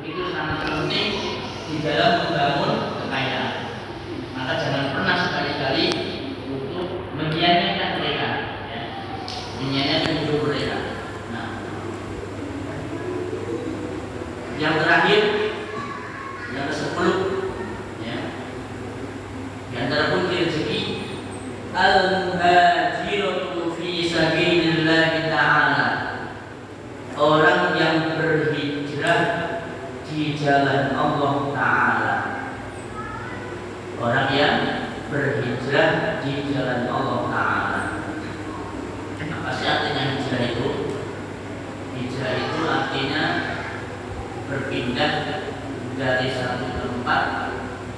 itu sangat penting di dalam membangun kekayaan. Maka jangan pernah sekali-kali untuk menyia-nyiakan mereka, ya. Menyia-nyiakan hidup mereka. Nah, yang terakhir, yang ke-10, ya, di antara kunci rezeki, al-muhajiratu fi sabilillah ta'ala, orang yang berhijrah di jalan Allah Ta'ala. Orang yang berhijrah di jalan Allah Ta'ala. Apa sih artinya hijrah itu? Hijrah itu artinya berpindah dari satu tempat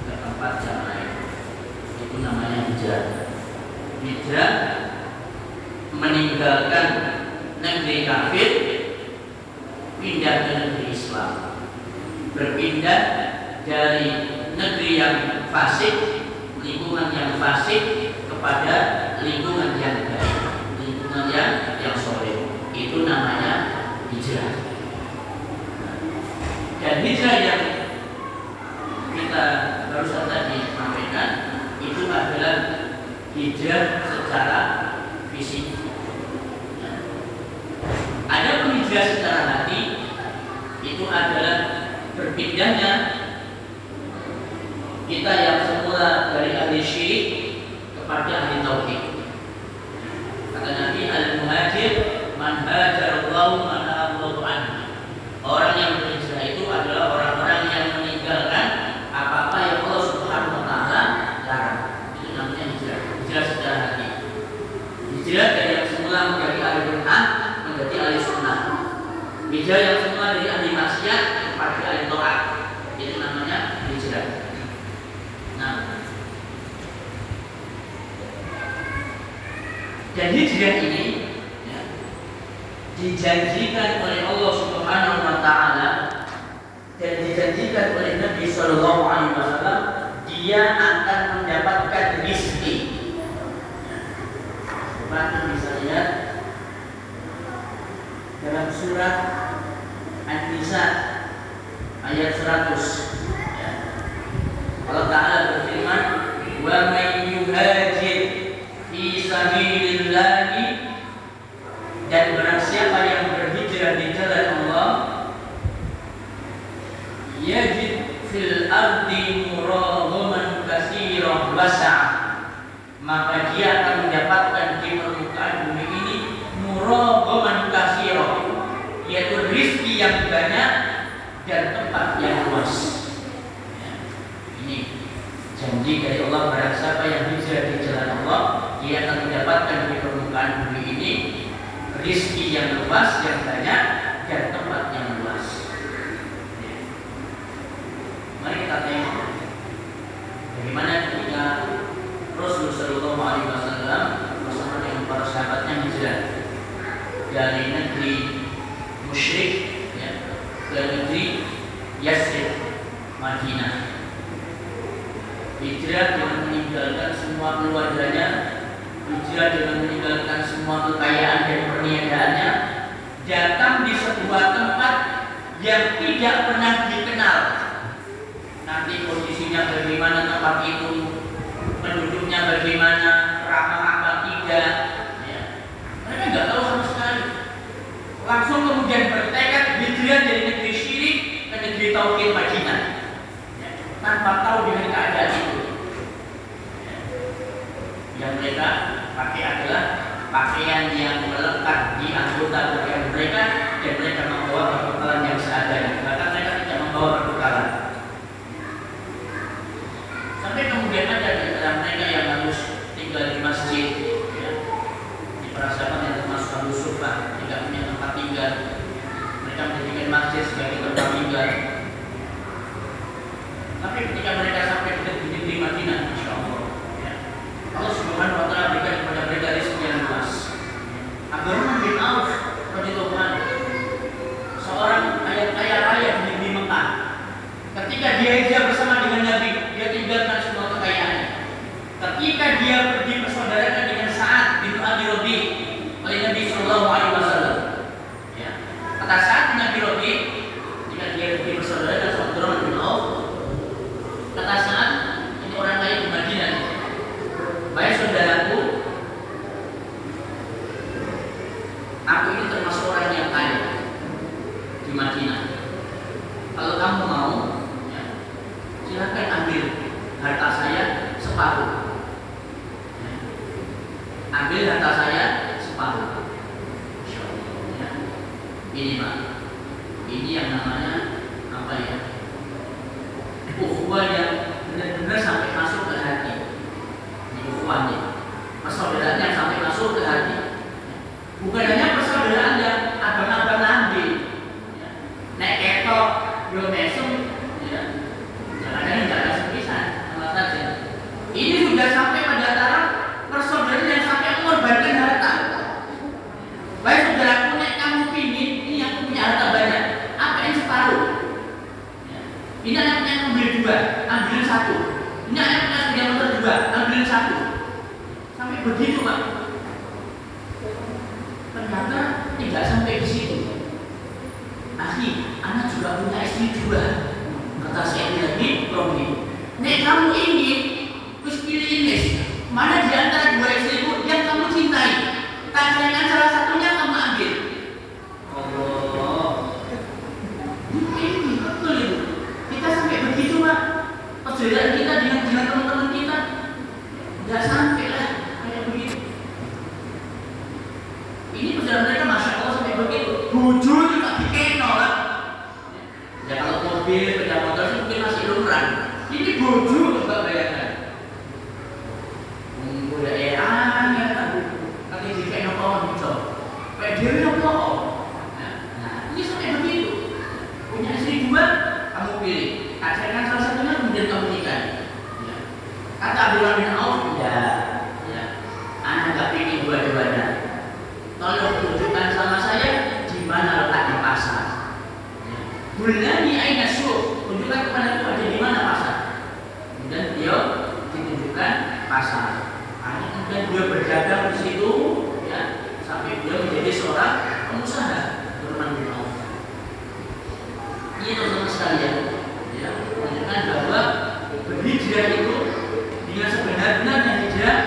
ke tempat yang lain. Itu namanya hijrah. Hijrah meninggalkan negeri kafir, pindah ke negeri Islam. Berpindah dari negeri yang fasik, lingkungan yang fasik, kepada lingkungan yang baik, lingkungan yang soleh. Itu namanya hijrah. Dan hijrah yang kita barusan tadi sampaikan itu adalah hijrah secara fisik. Ada pun hijrah secara hati, itu adalah berpindahnya kita yang semula dari ahli syirik kepada ahli tauhid. Kata Nabi, al-muhajir man hajarallahu man Allahu anhu. Orang yang berhijrah itu adalah orang-orang yang meninggalkan apa-apa yang Allah Subhanahu wa taala larang. Itu namanya hijrah. Hijrah secara hati. Hijrah dari yang semula menjadi ahli bid'ah menjadi ahli sunnah. Hijrah yang semula dari ahli maksiat kepada ahli taat. Itu namanya hijrah. Nah, dan hijrah ini, ya, dijanjikan oleh Allah Subhanahu wa taala dan dijanjikan oleh Nabi sallallahu alaihi wasallam, dia akan mendapatkan rezeki. Maka bisa lihat dalam surah An-Nisa ayat 100, ya. Allah Ta'ala berfirman, wa may yuhajir fi sabilillahi, dan barang siapa yang berhijrah di jalan Allah, yajid fil ardi muraghaman katsiran wasa', maka dia akan mendapatkan di permukaan bumi ini muraghaman katsiran, yaitu rezeki yang banyak dan tempat yang luas. Ini janji dari Allah, barang siapa yang hijrah di jalan Allah, dia akan mendapatkan di permukaan bumi ini rezeki yang luas, yang banyak, dan tempat yang luas. Mari kita tengok bagaimana ketika Rasulullah SAW bersama dengan para sahabatnya hijrah dari negeri musyrik, ya, ke negeri Yasrib, Madinah. Hijrah dengan meninggalkan semua keluarganya, hijrah dengan meninggalkan semua kekayaan dan perniagaannya, datang di sebuah tempat yang tidak pernah dikenal. Nanti posisinya bagaimana tempat itu, penduduknya bagaimana, ramah apa tidak, ya. Mereka nggak tahu sama sekali. Langsung kemudian bertekad hijrah dari negeri syirik ke negeri tauhid Madinah, ya, tanpa tahu dengan keadaan itu. Yang mereka pakai adalah pakaian yang melekat di anggota bagian mereka, dan mereka membawa perbekalan yang seadanya. Bahkan mereka tidak membawa perbekalan. Sampai kemudian ada di antara mereka yang harus tinggal di masjid, ya, di para sahabat yang termasuk Abu Sufyan, tidak punya tempat tinggal. Mereka menjadikan masjid sebagai tempat tinggal. Tapi ketika mereka sampai di negeri Madinah, insya Allah, ya, Allah Subhanahu wa taala berikan kepada mereka rezeki yang luas. Abdurrahman bin Auf radhiyallahu anhu, seorang kaya raya di negeri Mekah, ketika dia hijrah bersama dengan Nabi, dia tinggalkan semua kekayaannya. Ketika dia pergi bersaudarakan dengan Sa'ad bin Abi Rabi oleh Nabi sallallahu alaihi wasallam, ya, kata Sa'ad bin Abi Rabi, ketika dia pergi bersaudara yang namanya apa ya? Ukhuwah yang benar-benar sampai masuk ke hati. Ukhuwahnya, persaudaraan yang sampai masuk ke hati. Bukan hanya persaudaraan yang abang-abang nanti, nek ketok, yo mesum, jangan-jangan tidak ada sepisan, sama saja. Ini sudah sampai pada taraf persaudaraan yang sampai mengorbankan harta. Baik saudaraku, nek kamu pingin, ini aku punya harta banyak, apa yang separuh? Ini anaknya yang ambil 2, ambil 1. Ini anaknya sudah motor 2, ambil 1. Sampai begitu Pak. Ternyata tidak sampai di situ. Akhi, anak juga punya istri 2. Kata saya lagi, Robi. Nek kamu ingin, terus pilih ini. Mana di antara 2 istrimu yang kamu cintai? Tanyakan salah satunya kamu ambil. Allah. Ini betul itu. Kita sampai begitu Pak. Persaudaraan kita dengan teman-teman kita tidak sampai lah kayak begitu. Ini persaudaraan mereka Masya Allah sampai begitu. Bojo juga dikeno lah. Ya kalau mobil, sepeda motor itu mungkin masih lumrah. Ini bojo coba bayangkan. Udah ya kan. Nanti dikeno kawan bisa. Kayak dia yang kok. Nah, ini sampai begitu. Punya istri 2, kamu pilih. Ajarkan salah satunya kemudian kamu nikah. Ya. Kata Abdullah bin Auf, ya, anak gak pilih 2-2-nya. Tolong tunjukkan sama saya di mana letaknya pasar. Bulani aina syuq, tunjukkan kepada aku ada di mana pasar. Kemudian beliau ditunjukkan pasar. Kemudian beliau berdagang di situ, ya, sampai beliau menjadi seorang pengusaha. Abdurrahman bin Auf. Ini teman-teman sekalian, ya, menunjukkan bahwa berhijrah itu dengan sebenar-benarnya hijrah,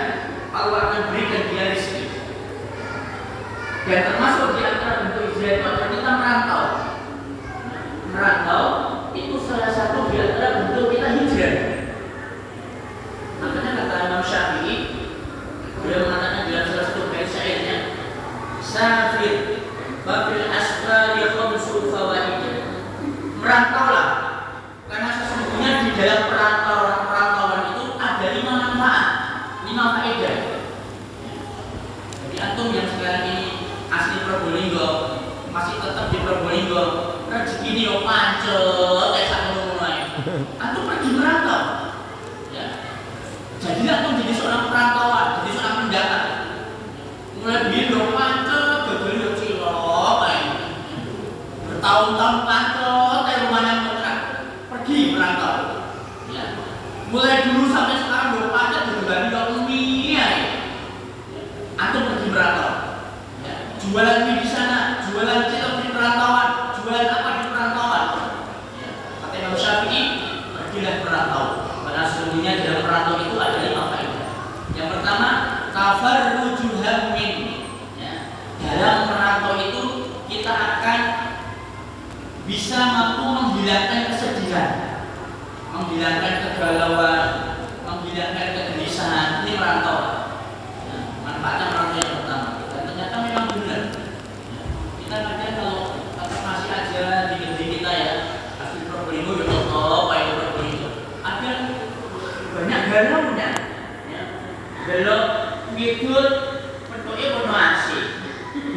Allah akan berikan dia rezeki. Dan termasuk di antara bentuk hijrah itu adalah kita merantau. Merantau itu salah satu di antara bentuk kita hijrah. Makanya kata Imam Syafi'i, beliau mengatakan dalam salah satu bait syairnya, "Safir babil asfari khamsu fawaid." Merantaulah, karena sesungguhnya di dalam perantauan itu ada 5 manfaat, 5 faedah. Jadi antum yang sekarang ini asli Probolinggo, masih tetap di Probolinggo, rezeki ini yo pancet kayak sakmono wae. Antum pergi merantau. Ya. Jadi antum jadi seorang perantauan, jadi seorang pendatang. Mulai biyen yo pancet, dodol yo cilok kae. Bertahun-tahun pancet, kayak rumahnya kontrak. Pergi merantau. Ya. Mulai dulu sampai sekarang yo pancet dodol yo mie ae. Antum pergi merantau. Jualan mie di sana, jualan cilok di perantauan, jualan apa di perantauan. Ya. Kata Imam Syafi'i, pergilah perantau. Karena sesungguhnya dalam perantau itu ada 5 faedah. Yang pertama, tafarruju hammin. Ya. Dalam perantau itu kita akan bisa mampu menghilangkan kesedihan, menghilangkan kegalauan, menghilangkan kegelisahan. Ini merantau. Ya. Manfaatnya merantau yang pertama. Ternyata memang benar. Kita kadang kalau masih aja di negeri kita ya, asli Probolinggo ya toto, kayak Probolinggo. Ada banyak galaunya. Ya. Galau ngidul bentuknya penuh asih,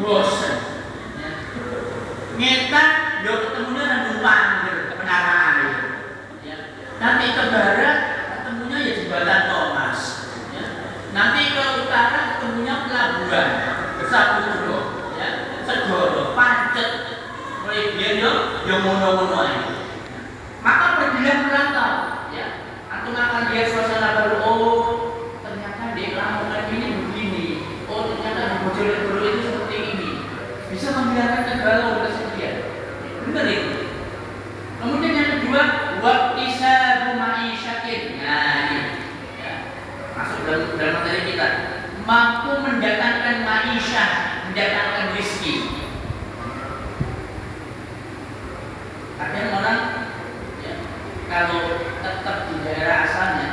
bosen. Ya. Ngetan yo ketemunya nang panggil penaraan. Ya. Nanti ke barat ketemunya ya jembatan Thomas. Ya. Nanti ke utara ketemunya pelabuhan. Sapuro, ya, segoro, pancet, mulai biar yo mono-mono aja. Maka pergilah merantau, ya. Antum akan lihat suasana baru. Oh, ternyata di Lamongan ini begini. Oh, ternyata di Bojonegoro itu seperti ini. Bisa menghilangkan kegalauan, kesedihan. Benar itu. Kemudian yang kedua, waqtisabu ma'isyatin. Nah, ini, ya, masuk dalam materi kita. Mampu mendatangkan ma'isyah, mendatangkan rezeki. Kadang orang ya, kalau tetap di daerah asalnya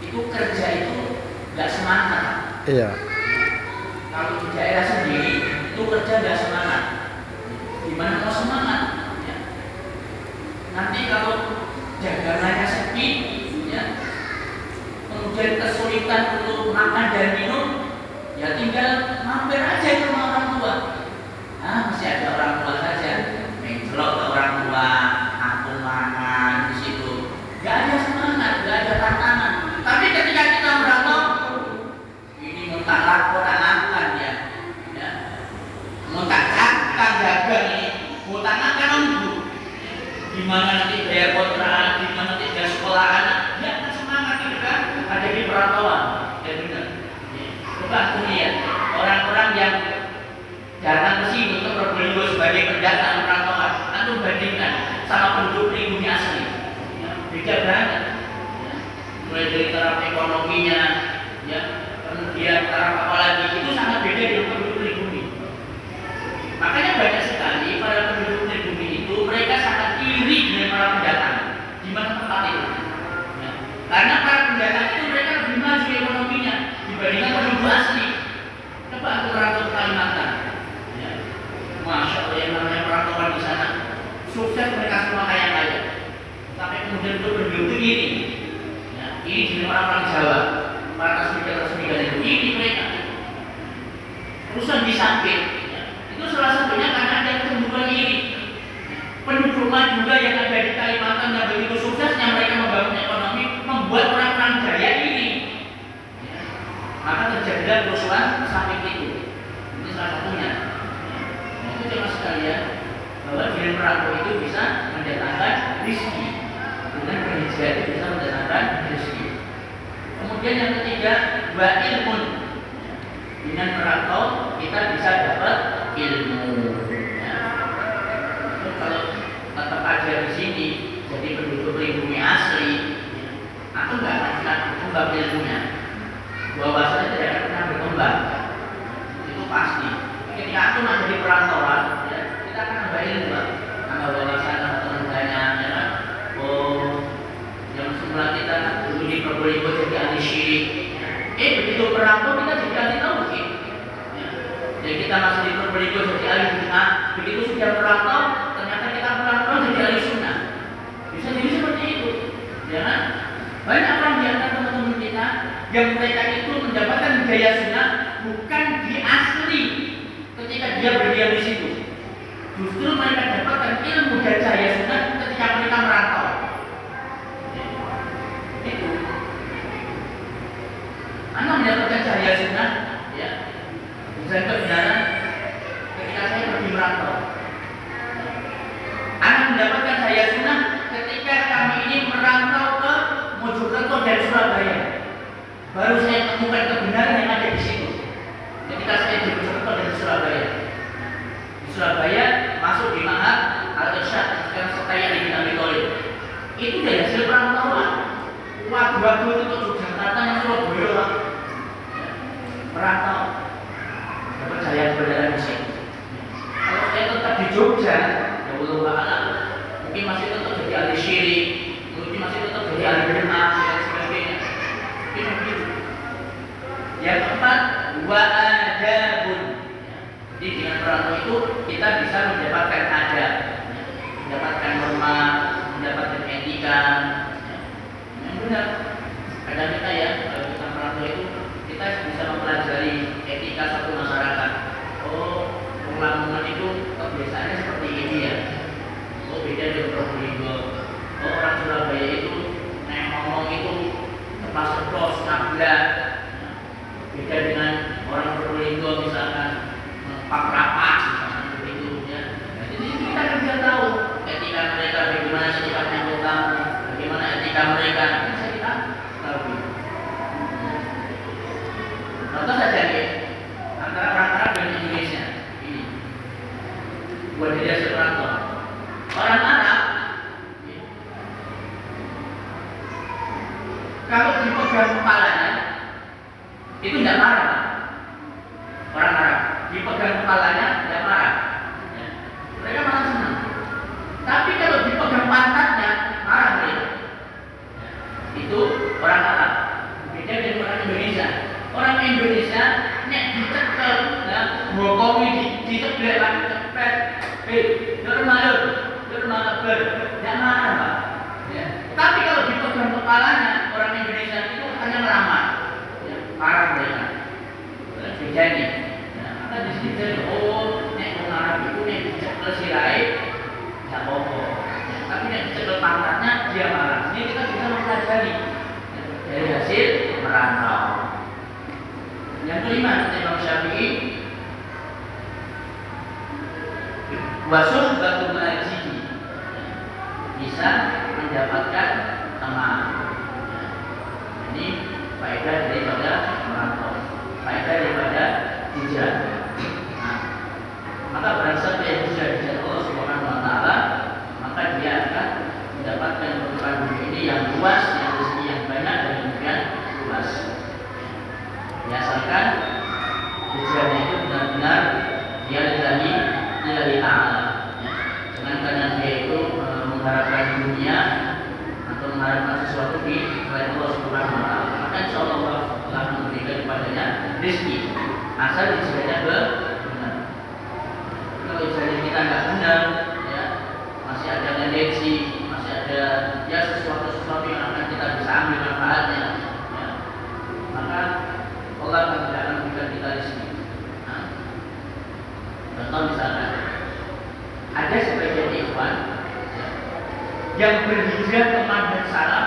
itu kerja itu nggak semangat. Iya. Kalau di daerah sendiri itu kerja nggak semangat. Gimana mau semangat? Ya. Nanti kalau jagangannya sepi, ya, kemudian kesulitan untuk makan dan minum, ya tinggal mampir aja ke rumah orang tua. Masih ada orang tua saja, mencelok ke orang tua, aku makan di situ. Gak ada semangat, gak ada tantangan. Tapi ketika kita merantau, ini mau tak laku, tak makan ya, mau tak cakang dagang ini, mau tak makan nunggu. Gimana nanti bayar kontrakan, gimana nanti bayar sekolah anak, ya kan semangat gitu kan? Ada di perantauan, ya benar. Coba aku lihat orang-orang yang datang ke sini untuk Probolinggo sebagai pendatang perantauan, antum bandingkan sama penduduk pribumi asli, beda banget. Mulai dari taraf ekonominya, ya, kemudian taraf apa lagi, itu sangat beda dengan penduduk pribumi. Makanya banyak sekali para penduduk pribumi itu mereka sangat iri dengan para pendatang di mana tempat itu. Ya. Karena para pendatang itu mereka lebih maju ekonominya dibandingkan penduduk asli. Coba aku merantau ke Kalimantan. Ya. Masya Allah yang namanya perantauan di sana sukses, mereka semua kaya-kaya. Sampai kemudian untuk penduduk ini. Ini dengan orang-orang Jawa, para transmigran itu, ini mereka. Urusan di samping, ya. Itu salah satunya karena ada kecemburuan iri. Penduduk juga yang ada di Kalimantan yang begitu suksesnya mereka membangun ekonomi, membuat orang-orang Jaya ini. Ya. Maka terjadilah kerusuhan samping itu. Ini salah satunya. Ya. Itu jelas sekalian bahwa dengan perantau itu bisa mendatangkan rezeki. Dengan berhijrah itu bisa mendatangkan rezeki. Kemudian yang ketiga, wa ilmun. Dengan merantau kita bisa dapat ilmu. Ya. Kalau tetap aja di sini jadi penduduk pribumi asli, ya, aku nggak akan pernah berkembang ilmunya. Bahwasanya tidak akan pernah berkembang. Itu pasti. Ketika aku masih di perantauan, ya, kita akan nambah ilmu, nambah wawasan, nambah teman banyak, ya. Yang semula kita dulu di Probolinggo jadi ahli syirik, begitu perantau kita jadi ahli tauhid. Jadi kita masih di Probolinggo jadi ahli bid'ah, begitu sudah perantau ternyata kita perantau jadi ahli sunnah. Bisa jadi seperti itu, ya kan? Banyak orang di antara teman-teman kita yang mereka itu mendapatkan gaya sunnah bukan di asli ketika dia berdiam di situ. Justru mereka dapatkan ilmu dan cahaya sunnah ketika mereka merantau. Itu Anda mendapatkan cahaya sunnah, ya, dan kebenaran ketika saya pergi merantau. Anda mendapatkan cahaya sunnah ketika kami ini merantau ke Mojokerto dan Surabaya. Baru saya temukan kebenaran yang ada di situ. Ketika saya di Mojokerto dan Surabaya. Di Surabaya masuk di Ma'had Al-Irsyad, sekarang Setaya di Abi Thalib. Itu dari hasil perantauan. Waduh itu ke Jakarta yang Surabaya lah. Merantau. Dapat cahaya kebenaran di sini. Kalau saya tetap di Jogja, ya Allah, mungkin masih tetap jadi ahli syirik, mungkin masih tetap jadi ahli bid'ah dan sebagainya. Itu begitu. Yang keempat, wa adabun. Jadi dengan perantau itu kita bisa mendapatkan adab, mendapatkan norma, mendapatkan etika. Yang benar. Kadang kita ya, kalau kita merantau itu kita bisa mempelajari etika satu masyarakat. Oh, Lamongan itu kebiasaannya seperti ini ya. Oh, beda dengan Probolinggo. Oh, orang Surabaya itu ngomong itu ceplos nabrak. Beda dengan orang Probolinggo misalkan pak rapat misalkan begitu ya. Jadi kita bisa tahu etika mereka bagaimana sifatnya kita, bagaimana etika mereka, bisa kita tahu. Contoh saja ya, antara orang Arab dan Indonesia ini, buat dia seperantau. Orang Arab ya, kalau dipegang kepalanya itu tidak marah. Orang Arab dipegang kepalanya tidak marah. Ya. Mereka malah senang. Tapi kalau dipegang pantatnya marah mereka. Ya. Itu orang Arab. Beda dengan orang Indonesia. Orang Indonesia nek dicekel, ya, bokomi diceklek lagi cepet. Normal, ber, tidak marah. Tapi kalau dipegang kepalanya orang Indonesia itu hanya meramah, ya, marah mereka. Bedanya, maka di sini jadi nek orang Arab itu nek dicekel sirai, ya pokok. Tapi nek dicekel pantatnya dia marah. Ini kita bisa mempelajari dari hasil merantau. Yang kelima, Imam Syafi'i, wasuhbatul majidi, bisa mendapatkan teman. Ini faedah daripada merantau, faedah daripada hijrah. Nah, maka barang siapa yang hijrah di jalan Allah Subhanahu wa taala, maka dia akan mendapatkan kehidupan dunia ini yang luas, yang rezeki yang banyak dan kemudian luas. Asalkan hijrahnya itu benar-benar dia lillahi ta'ala, ya. Jangan karena dia itu mengharapkan dunia atau mengharapkan sesuatu di selain Allah Subhanahu wa taala. Maka insyaallah Allah telah memberikan kepadanya rezeki asal hijrahnya benar. Kalau hijrahnya kita nggak benar, ya, masih ada tendensi, masih ada ya sesuatu yang akan kita bisa ambil manfaatnya, ya. Maka Allah tidak akan memberikan kita rezeki. Contoh misalkan ada sebagian ikhwan, ya, yang berhijrah ke manhaj salaf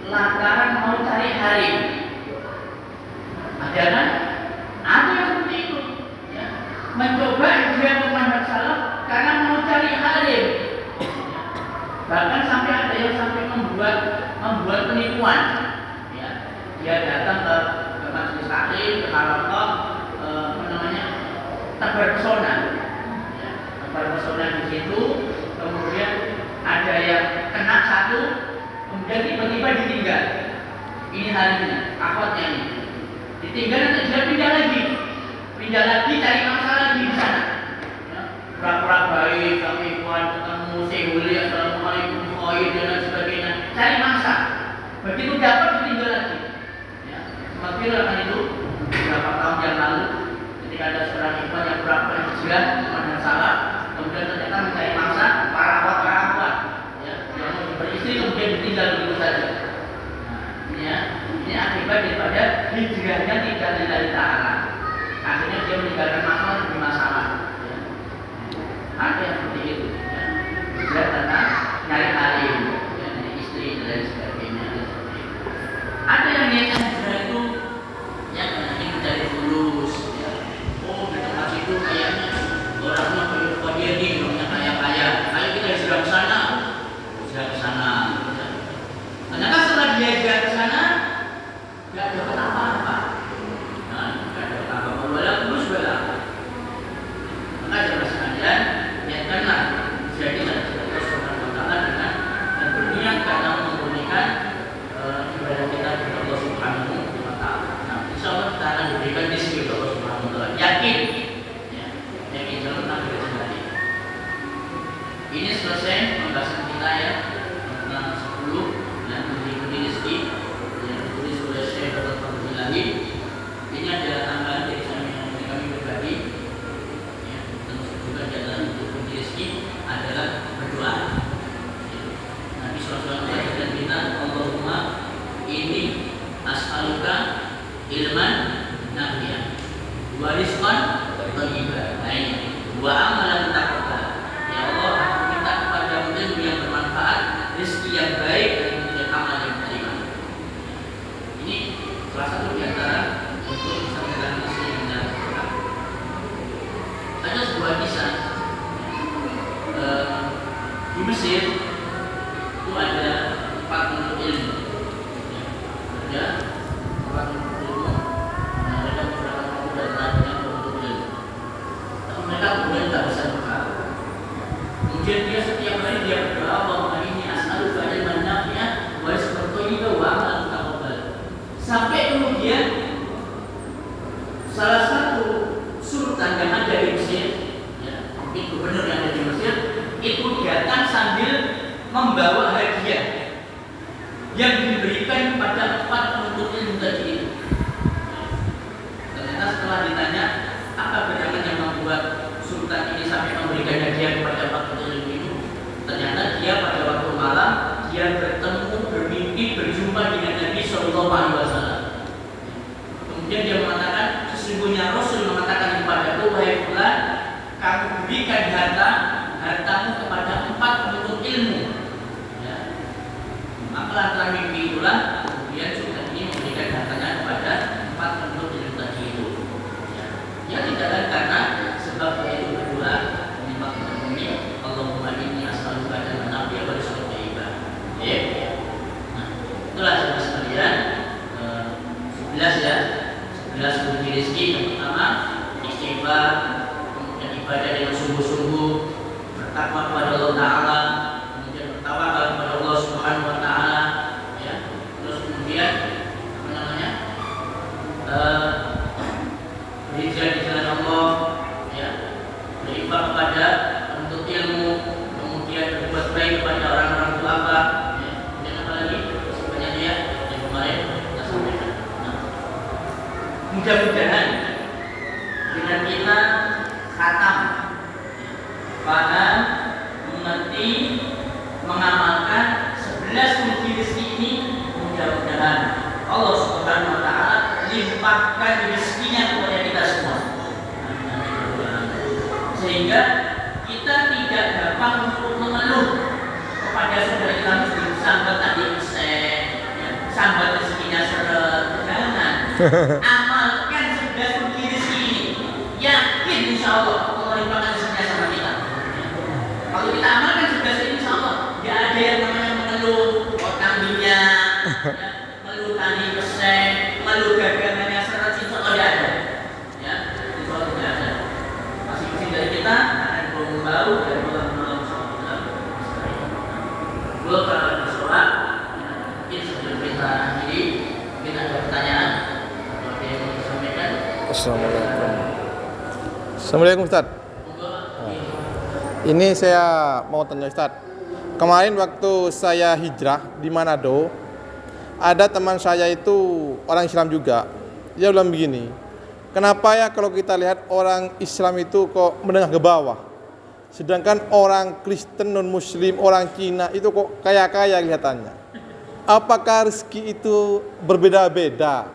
lantaran mau cari harim. Ada kan? Ada yang seperti itu, ya. Mencoba hijrah ke manhaj salaf karena mau cari harim. Ya. Bahkan sampai ada yang sampai membuat penipuan. Ya. Dia datang ke majelis taklim, ke halaqah, terpesona, ya, terpesona di situ. Kemudian ada yang kena satu, kemudian tiba-tiba ditinggal. Ini harinya, akhwatnya ini. Ditinggal nanti dia pindah lagi cari masalah lagi di sana. Ya, pura-pura baik, kami ketemu sehuli, assalamualaikum, khair dan lain sebagainya. Cari mangsa. Begitu dapat ditinggal lagi. Ya, semakin akan itu beberapa tahun yang lalu. Ada seorang ikhwan yang pura-pura hijrah kepada salah, kemudian ternyata mencari mangsa para akhwat, ya, yang beristri kemudian ditinggal begitu saja. Nah, ini akibat daripada hijrahnya tidak lillahi ta'ala. Akhirnya dia meninggalkan masalah demi masalah. Ya. Ada yang seperti itu. Ya. Hijrah karena nyari harim, ya, nyari istri dan sebagainya. Ada yang niatnya hijrah itu ya karena ingin mencari fulus. Itu kayaknya orangnya kayak dia orangnya kaya. Ayo kita hijrah ke sana. Ternyata setelah dia hijrah ke sana, nggak dapat apa-apa. Nah, nggak dapat apa-apa. Walau terus walau. Maka jangan sekalian niatkanlah hijrah kita Allah Subhanahu wa taala dengan dan berniat karena memurnikan ibadah kita kepada Allah Subhanahu wa taala. Nah, insyaallah kita akan diberikan rezeki Allah Subhanahu wa taala. Yakin. Ini selesai pembahasan kita ya tentang 10 yang mengikuti rezeki yang ditulis oleh Syekh Dr. Fadlilahi. Ini adalah tambahan dari kami pribadi. Ya, termasuk juga jalan untuk mengikuti rezeki adalah berdoa. Ya. Nabi SAW dan kita Allahumma inni as'aluka ilman nafi'an wa rizqan thayyiban wa amalan taqabbal. Ya Allah, aku minta kepadamu ilmu yang bermanfaat, rezeki yang baik dan kemudian amal yang diterima. Ini salah satu di antara untuk bisa menjalani rezeki yang benar. Ada sebuah kisah di Mesir itu ada tempat untuk ilmu. Ada tempat untuk ilmu. Ada beberapa pemuda terakhir untuk ilmu. Tapi mereka kemudian tak bisa berkata. Kemudian dia setiap hari dia berdoa, Allahumma inni as'aluka ilman nafi'an wa rizqan thayyiban wa amalan taqabbal. Sampai kemudian salah satu sultan yang ada di Mesir, ya, mungkin gubernur yang ada di Mesir, itu datang sambil membawa hadiah yang diberikan kepada 4 penuntut ilmu tadi itu. Ternyata setelah ditanya apa gerangan yang membuat sultan ini sampai memberikan hadiah kepada 4 penuntut ilmu itu, ternyata dia pada waktu malam dia bertemu itulah kemudian juga ini memberikan hartanya kepada 4 penduduk yang tadi itu. Ya tidak lain karena sebab itu berdoa menyembah bumi Allahumma inni as'aluka dan nabiya wa rizqan thayyiban. Ya. Nah, itulah saudara sekalian 11 ya. 11 kunci rezeki. Yang pertama istighfar, kemudian ibadah dengan sungguh-sungguh, bertakwa kepada Allah Taala, kemudian bertawakal kepada Allah Subhanahu wa taala, ya. Terus kemudian apa namanya? Berhijrah di jalan Allah, ya. Berinfak kepada penuntut ilmu, kemudian berbuat baik kepada orang-orang tua, ya. Kemudian apa lagi? Sebanyak ya yang kemarin kita sampaikan. Nah, mudah-mudahan dengan kita khatam, paham, mengerti, mengamalkan 11 kunci rezeki ini, mudah-mudahan Allah Subhanahu wa taala limpahkan rezekinya kepada kita semua. Sehingga kita tidak gampang untuk mengeluh kepada saudara kita muslim, sambat tadi sambat rezekinya seret. Jangan. Amalkan 11 kunci rezeki ini. Yakin insyaallah Allah limpahkan rezekinya sama kita. Kalau kita amalkan 11 ini insyaallah tidak ada yang namanya mengeluh utang minyak, ya, mengeluh tani peseng, mengeluh dagangannya seret, insyaallah tidak ada. Ya, insyaallah tidak ada. Masing-masing dari kita akan berbau dari malam-malam sholat. Dua kalau bersolat, mungkin sebelum kita akhiri, mungkin ada pertanyaan atau ada yang mau disampaikan. Assalamualaikum. Assalamualaikum Ustaz. Ini saya mau tanya Ustaz. Kemarin waktu saya hijrah di Manado, ada teman saya itu orang Islam juga. Dia bilang begini, kenapa ya kalau kita lihat orang Islam itu kok menengah ke bawah, sedangkan orang Kristen non Muslim, orang Cina itu kok kaya-kaya kelihatannya. Apakah rezeki itu berbeda-beda?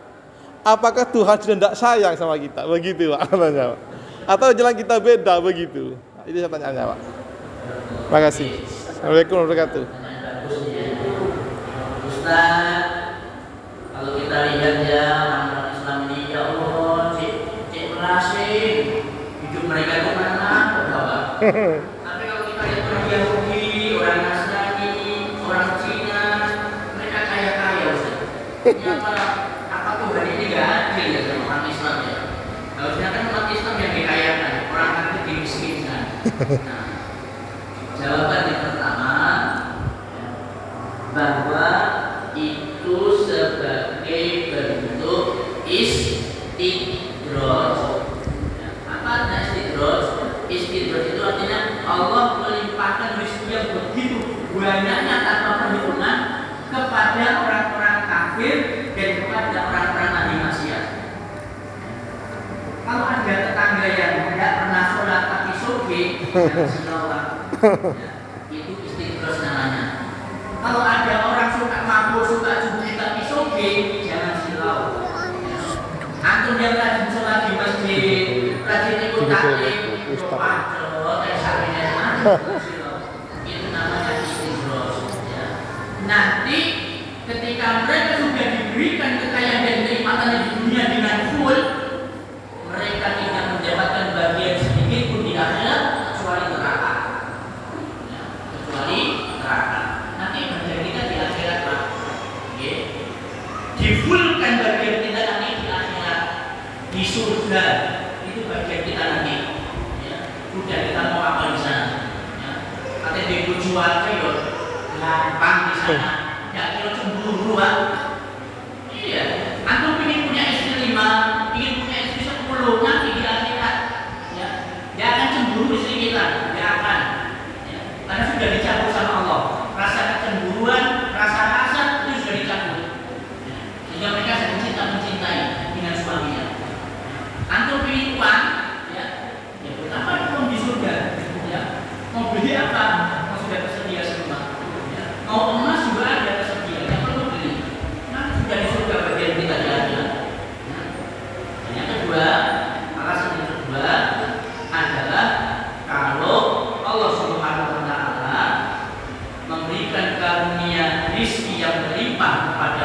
Apakah Tuhan sudah tidak sayang sama kita? Begitu Pak, tanya Pak. Atau jalan kita beda begitu? Nah, ini saya tanya Pak. Terima kasih. Assalamualaikum warahmatullahi wabarakatuh. Ustaz, kalau kita lihat ya orang Islam ini, ya Allah, cek berhasil hidup mereka itu mana? Tapi kalau kita lihat orang Yahudi, orang Nasrani, orang Cina, mereka kaya-kaya Ustaz. Ini apa Tuhan ini nggak adil ya sama orang Islam ya? Harusnya kan umat Islam yang dikayakan, orang kafir dimiskinkan. Nah, jawaban yang pertama bahwa itu sebagai bentuk istidroj. Apa artinya istidroj? Istidroj itu artinya Allah melimpahkan rezeki yang begitu banyaknya tanpa perhitungan kepada orang-orang kafir dan kepada orang-orang ahli maksiat. Kalau ada tetangga yang tidak pernah sholat tapi soge, itu istidroj namanya. Kalau ada orang suka mabuk, suka judi tapi soge, jangan silau. Antum yang rajin sholat di masjid, rajin ikut taklim, ikut pacot, itu namanya istidroj. Nanti ketika mereka sudah diberikan kekayaan dan kenikmatan di dunia dengan full, mereka tidak mendapatkan bagian sedikit pun di akhirat kecuali neraka. Ya, kecuali neraka. Nanti bagian kita di akhirat Pak. Oke. Difulkan bagian kita nanti di akhirat di surga. Itu bagian kita nanti. Ya, sudah kita mau apa di sana? Ya. Nanti dibujuan aja gampang di sana. Ya kalau cemburu Pak. Iya. Antum ingin punya istri 5, ingin punya istri 10, nanti di akhirat ya, dia akan cemburu istri kita, dia akan ya, karena sudah dicampur sama Allah. Rasa kecemburuan, rasa hasad itu sudah dicampur ya, sehingga mereka saling mencintai dengan suaminya. Antum pilih uang ya, ya betapa uang di surga ya, mau beli apa? Mau sudah tersedia semua ya. Mau emas juga ada tersedia, yang perlu beli. Nanti sudah di surga bagian kita di akhirat. Yang kedua, alasan yang kedua adalah kalau Allah Subhanahu wa taala memberikan karunia rizki yang berlimpah kepada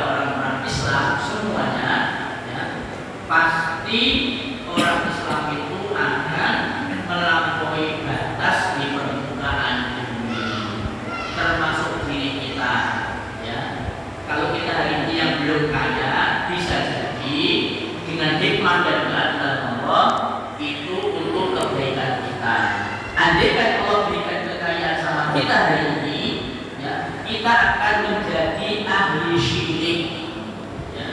kita hari ini, ya, kita akan menjadi ahli syirik, ya.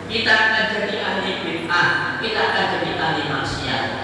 Kita akan jadi ahli bid'ah, kita akan jadi ahli maksiat.